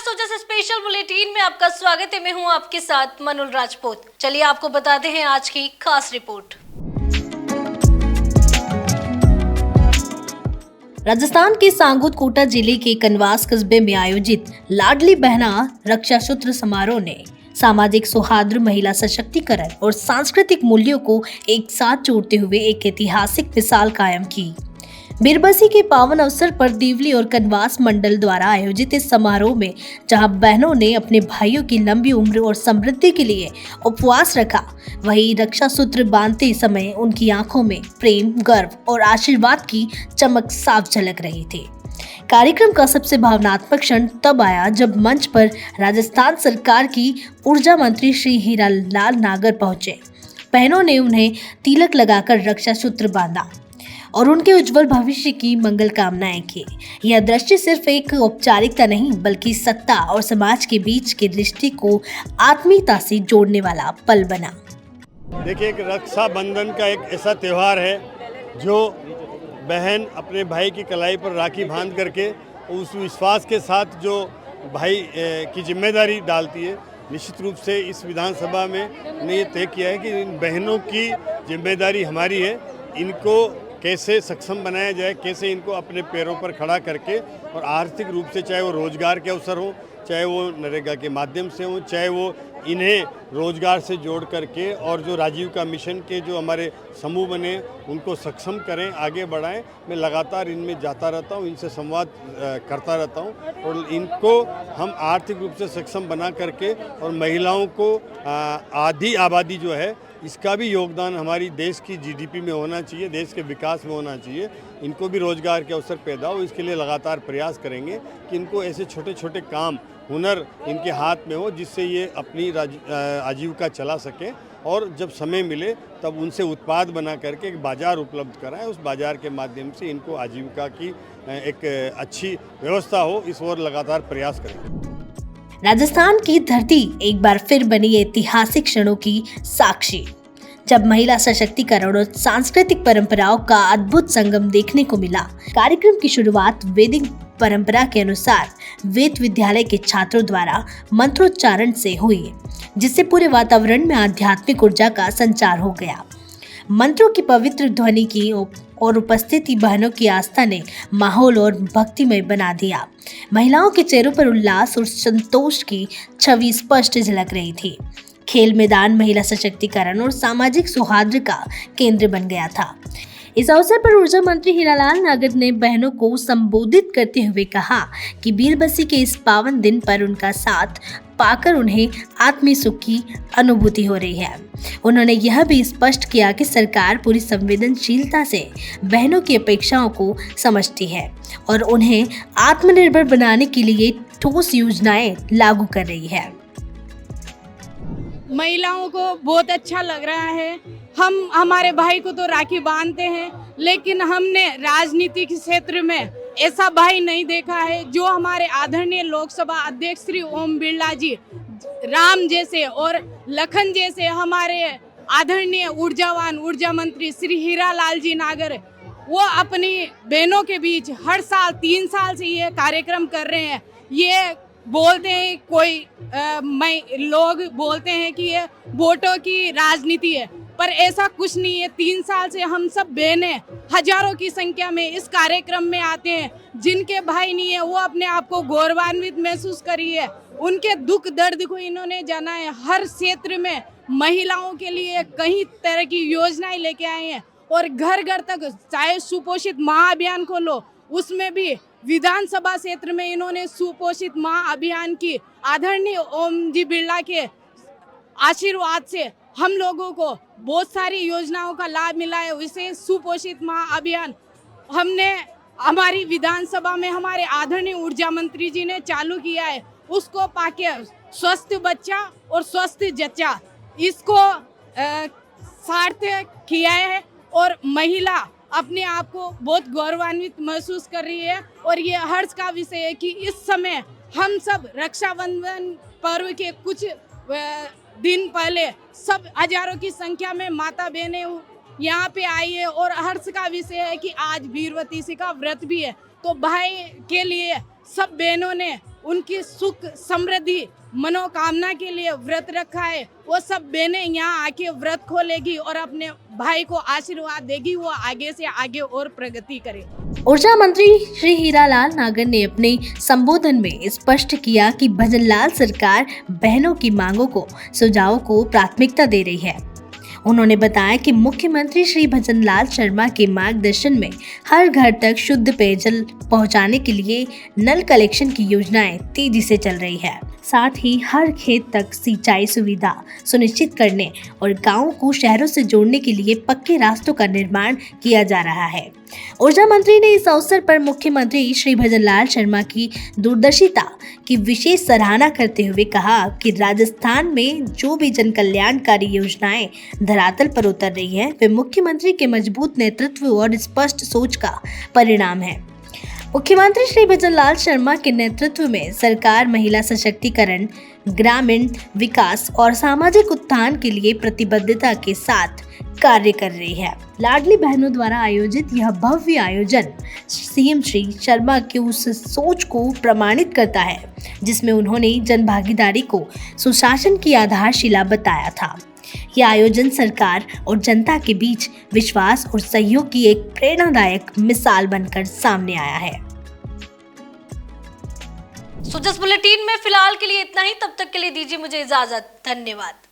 सोचा से special bulletin में आपका स्वागत है। मैं हूं आपके साथ मनुल राजपूत। चलिए आपको बताते हैं आज की खास रिपोर्ट। राजस्थान के सांगोद कोटा जिले के कनवास कस्बे में आयोजित लाडली बहना रक्षा सूत्र समारोह ने सामाजिक सौहार्द, महिला सशक्तिकरण और सांस्कृतिक मूल्यों को एक साथ जोड़ते हुए एक ऐतिहासिक मिसाल कायम की। बीरबसी के पावन अवसर पर दीवली और कनवास मंडल द्वारा आयोजित इस समारोह में जहां बहनों ने अपने भाइयों की लंबी उम्र और समृद्धि के लिए उपवास रखा, वहीं रक्षा सूत्र बांधते समय उनकी आंखों में प्रेम, गर्व और आशीर्वाद की चमक साफ झलक रही थी। कार्यक्रम का सबसे भावनात्मक क्षण तब आया जब मंच पर राजस्थान सरकार की ऊर्जा मंत्री श्री हीरालाल नागर पहुंचे। बहनों ने उन्हें तिलक लगाकर रक्षा सूत्र बांधा और उनके उज्जवल भविष्य की मंगल कामनाएं की। यह दृश्य सिर्फ एक औपचारिकता नहीं बल्कि सत्ता और समाज के बीच के रिश्ते को आत्मीयता से जोड़ने वाला पल बना। देखिए, एक रक्षाबंधन का एक ऐसा त्यौहार है जो बहन अपने भाई की कलाई पर राखी बांध करके उस विश्वास के साथ जो भाई की जिम्मेदारी डालती है। निश्चित रूप से इस विधानसभा में हमने ये तय किया है कि इन बहनों की जिम्मेदारी हमारी है। इनको कैसे सक्षम बनाया जाए, कैसे इनको अपने पैरों पर खड़ा करके और आर्थिक रूप से, चाहे वो रोजगार के अवसर हो, चाहे वो नरेगा के माध्यम से हो, चाहे वो इन्हें रोजगार से जोड़ करके और जो राजीव का मिशन के जो हमारे समूह बने उनको सक्षम करें, आगे बढ़ाएं। मैं लगातार इनमें जाता रहता हूं, इनसे संवाद करता रहता हूं और इनको हम आर्थिक रूप से सक्षम बना करके और महिलाओं को आधी आबादी जो है इसका भी योगदान हमारी देश की जीडीपी में होना चाहिए, देश के विकास में होना चाहिए। इनको भी रोजगार के अवसर पैदा हो, इसके लिए लगातार प्रयास करेंगे कि इनको ऐसे छोटे छोटे काम, हुनर इनके हाथ में हो जिससे ये अपनी आजीविका चला सकें और जब समय मिले तब उनसे उत्पाद बना करके एक बाज़ार उपलब्ध कराएं। उस बाज़ार के माध्यम से इनको आजीविका की एक अच्छी व्यवस्था हो, इस ओर लगातार प्रयास करेंगे। राजस्थान की धरती एक बार फिर बनी ऐतिहासिक क्षणों की साक्षी, जब महिला सशक्तिकरण और सांस्कृतिक परंपराओं का अद्भुत संगम देखने को मिला। कार्यक्रम की शुरुआत वैदिक परंपरा के अनुसार वेद विद्यालय के छात्रों द्वारा मंत्रोच्चारण से हुई, जिससे पूरे वातावरण में आध्यात्मिक ऊर्जा का संचार हो गया। मंत्रों की पवित्र ध्वनि की और उपस्थिति बहनों की आस्था ने माहौल और भक्तिमय बना दिया। महिलाओं के चेहरों पर उल्लास और संतोष की छवि स्पष्ट झलक रही थी। खेल मैदान महिला सशक्तिकरण और सामाजिक सौहार्द का केंद्र बन गया था। इस अवसर पर ऊर्जा मंत्री हीरालाल नागर ने बहनों को संबोधित करते हुए कहा कि बीरबसी के इस पावन दिन पर उनका साथ पाकर उन्हें आत्मीय सुख की अनुभूति हो रही है। उन्होंने यह भी स्पष्ट किया कि सरकार पूरी संवेदनशीलता से बहनों की अपेक्षाओं को समझती है और उन्हें आत्मनिर्भर बनाने के लिए ठोस योजनाएं लागू कर रही है। महिलाओं को बहुत अच्छा लग रहा है। हम हमारे भाई को तो राखी बांधते हैं, लेकिन हमने राजनीति के क्षेत्र में ऐसा भाई नहीं देखा है जो हमारे आदरणीय लोकसभा अध्यक्ष श्री ओम बिरला जी, राम जैसे और लखन जैसे हमारे आदरणीय ऊर्जावान ऊर्जा मंत्री श्री हीरालाल जी नागर, वो अपनी बहनों के बीच हर साल 3 साल से ये कार्यक्रम कर रहे हैं। ये बोलते हैं लोग बोलते हैं कि ये वोटों की राजनीति है, पर ऐसा कुछ नहीं है। 3 साल से हम सब बहनें हजारों की संख्या में इस कार्यक्रम में आते हैं। जिनके भाई नहीं है वो अपने आप को गौरवान्वित महसूस करी है। उनके दुख दर्द को इन्होंने जाना है। हर क्षेत्र में महिलाओं के लिए कई तरह की योजनाएं लेके आए हैं और घर घर तक, चाहे सुपोषित माँ अभियान को लो, उसमें भी विधानसभा क्षेत्र में इन्होंने सुपोषित माँ अभियान की आदरणीय ओम जी बिरला के आशीर्वाद से हम लोगों को बहुत सारी योजनाओं का लाभ मिला है। इसे सुपोषित माँ अभियान हमने हमारी विधानसभा में हमारे आदरणीय ऊर्जा मंत्री जी ने चालू किया है। उसको पाके स्वस्थ बच्चा और स्वस्थ जच्चा, इसको सार्थक किया है और महिला अपने आप को बहुत गौरवान्वित महसूस कर रही है। और ये हर्ष का विषय है कि इस समय हम सब रक्षाबंधन पर्व के कुछ दिन पहले सब हजारों की संख्या में माता बहनें यहाँ पे आई है और हर्ष का विषय है कि आज बीरबसी का व्रत भी है। तो भाई के लिए सब बहनों ने उनकी सुख समृद्धि मनोकामना के लिए व्रत रखा है, वो सब बहनें यहाँ आके व्रत खोलेगी और अपने भाई को आशीर्वाद देगी, वो आगे से आगे और प्रगति करे। ऊर्जा मंत्री श्री हीरालाल नागर ने अपने संबोधन में स्पष्ट किया कि भजनलाल सरकार बहनों की मांगों को सुझावों को प्राथमिकता दे रही है। उन्होंने बताया कि मुख्यमंत्री श्री भजनलाल शर्मा के मार्गदर्शन में हर घर तक शुद्ध पेयजल पहुंचाने के लिए नल कलेक्शन की योजनाएं तेजी से चल रही है। साथ ही हर खेत तक सिंचाई सुविधा सुनिश्चित करने और गांवों को शहरों से जोड़ने के लिए पक्के रास्तों का निर्माण किया जा रहा है। ऊर्जा मंत्री ने इस अवसर पर मुख्यमंत्री श्री भजनलाल शर्मा की दूरदर्शिता की विशेष सराहना करते हुए कहा कि राजस्थान में जो भी जन कल्याणकारी योजनाएं धरातल पर उतर रही हैं, वे मुख्यमंत्री के मजबूत नेतृत्व और स्पष्ट सोच का परिणाम है। मुख्यमंत्री श्री भजनलाल शर्मा के नेतृत्व में सरकार महिला सशक्तिकरण, ग्रामीण विकास और सामाजिक उत्थान के लिए प्रतिबद्धता के साथ कार्य कर रही है। लाडली बहनों द्वारा आयोजित यह भव्य आयोजन सीएम श्री शर्मा की उस सोच को प्रमाणित करता है जिसमें उन्होंने जन भागीदारी को सुशासन की आधारशिला बताया था। यह आयोजन सरकार और जनता के बीच विश्वास और सहयोग की एक प्रेरणादायक मिसाल बनकर सामने आया है। सो जस्ट बुलेटिन में फिलहाल के लिए इतना ही। तब तक के लिए दीजिए मुझे इजाजत। धन्यवाद।